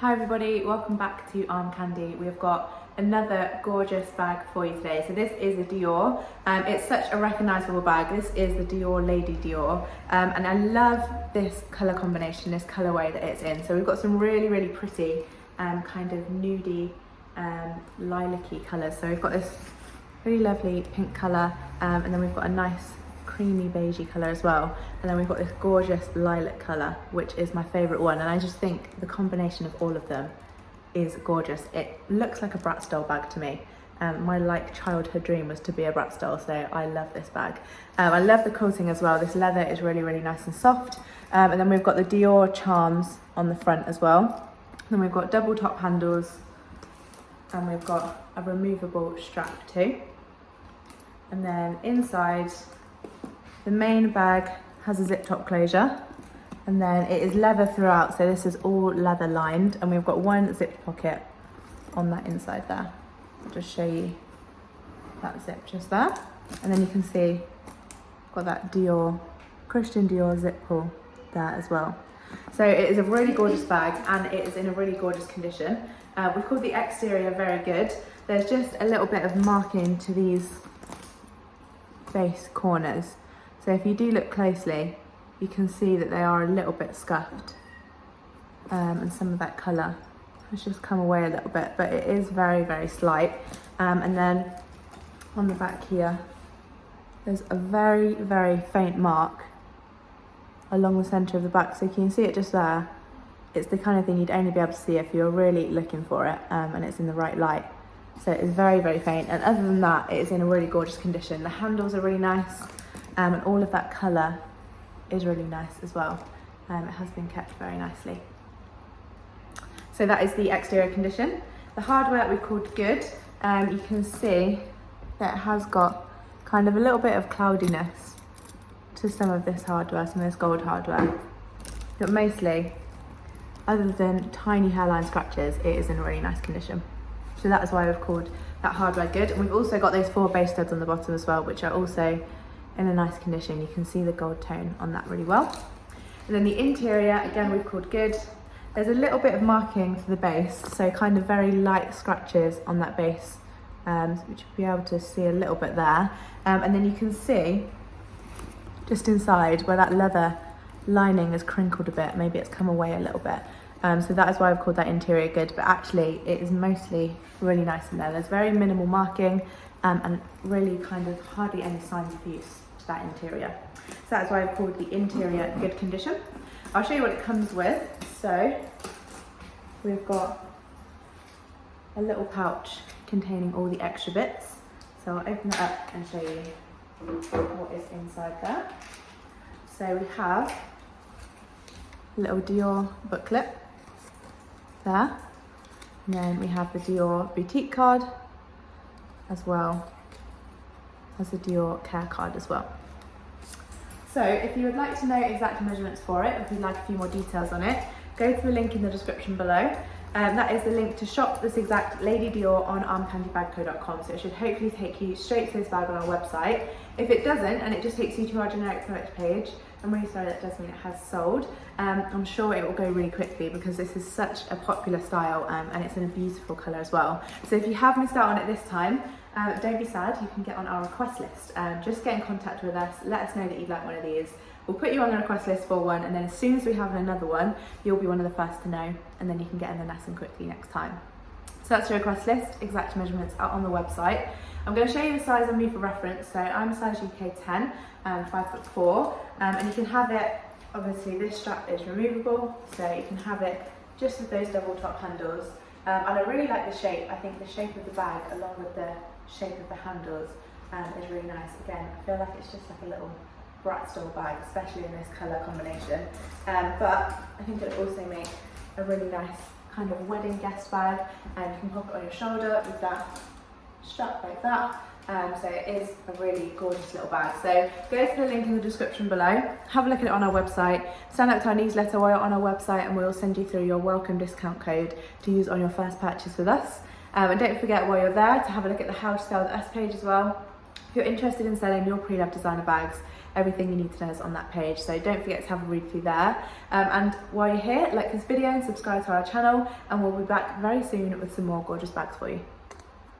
Hi everybody, welcome back to Armcandy. We've got another gorgeous bag for you today. So this is a Dior. It's such a recognisable bag. This is the Dior Lady Dior. And I love this colour combination, this colourway that it's in. So we've got some really pretty kind of nudie lilac-y colours. So we've got this really lovely pink colour and then we've got a nice creamy beigey colour as well, and then we've got this gorgeous lilac colour, which is my favourite one, and I just think the combination of all of them is gorgeous. It looks like a Bratz doll bag to me. My childhood dream was to be a Bratz doll, so I love this bag. I love the quilting as well. This leather is really nice and soft, and then we've got the Dior charms on the front as well. Then we've got double top handles, and we've got a removable strap too. And then inside, the main bag has a zip top closure, and then it is leather throughout, so this is all leather lined, and we've got one zip pocket on that inside there. I'll just show you that zip just there, and then you can see got that Dior, Christian Dior zip pull there as well. So it is a really gorgeous bag, and it is in a really gorgeous condition. We've called the exterior very good. There's just a little bit of marking to these base corners. So if you do look closely, you can see that they are a little bit scuffed, and some of that colour has just come away a little bit, but it is very slight. And then on the back here, there's a very faint mark along the centre of the back, so you can see it just there. It's the kind of thing you'd only be able to see if you're really looking for it, and it's in the right light. So it is very faint, and other than that, it is in a really gorgeous condition. The handles are really nice. And all of that colour is really nice as well. It has been kept very nicely. So that is the exterior condition. The hardware we've called good. You can see that it has got kind of a little bit of cloudiness to some of this hardware, some of this gold hardware. But mostly, other than tiny hairline scratches, it is in a really nice condition. So that is why we've called that hardware good. And we've also got those 4 base studs on the bottom as well, which are also in a nice condition. You can see the gold tone on that really well. And then the interior, again, we've called good. There's a little bit of marking for the base, so kind of very light scratches on that base, which you'll be able to see a little bit there. And then you can see just inside where that leather lining has crinkled a bit, maybe it's come away a little bit. So that is why I've called that interior good, but actually it is mostly really nice in there. There's very minimal marking and really kind of hardly any signs of use to that interior. So that's why I've called the interior good condition. I'll show you what it comes with. So we've got a little pouch containing all the extra bits. So I'll open it up and show you what is inside there. So we have a little Dior booklet there, and then we have the Dior boutique card, as well as the Dior care card as well. So if you would like to know exact measurements for it, if you'd like a few more details on it, go to the link in the description below. That is the link to shop this exact Lady Dior on armcandybagco.com. So it should hopefully take you straight to this bag on our website. If it doesn't, and it just takes you to our generic product page, I'm really sorry, that does mean it has sold. I'm sure it will go really quickly because this is such a popular style, and it's in a beautiful colour as well. So if you have missed out on it this time, don't be sad, you can get on our request list. Just get in contact with us, let us know that you'd like one of these. We'll put you on the request list for one, and then as soon as we have another one, you'll be one of the first to know, and then you can get in there nice and quickly next time. So that's your request list, exact measurements out on the website. I'm going to show you the size on me for reference. So I'm a size UK 10, 5'4", and you can have it, obviously this strap is removable, so you can have it just with those double top handles. And I really like the shape. I think the shape of the bag along with the shape of the handles is really nice. Again, I feel like it's just like a little Bratz doll bag, especially in this colour combination. But I think it also make a really nice kind of wedding guest bag, and you can pop it on your shoulder with that strap like that. So it is a really gorgeous little bag. So go to the link in the description below, have a look at it on our website, sign up to our newsletter while you're on our website, and we'll send you through your welcome discount code to use on your first purchase with us. And don't forget while you're there to have a look at the How to Sell With Us page as well. If you're interested in selling your pre-loved designer bags, everything you need to know is on that page, so don't forget to have a read through there. And while you're here, like this video and subscribe to our channel, and we'll be back very soon with some more gorgeous bags for you.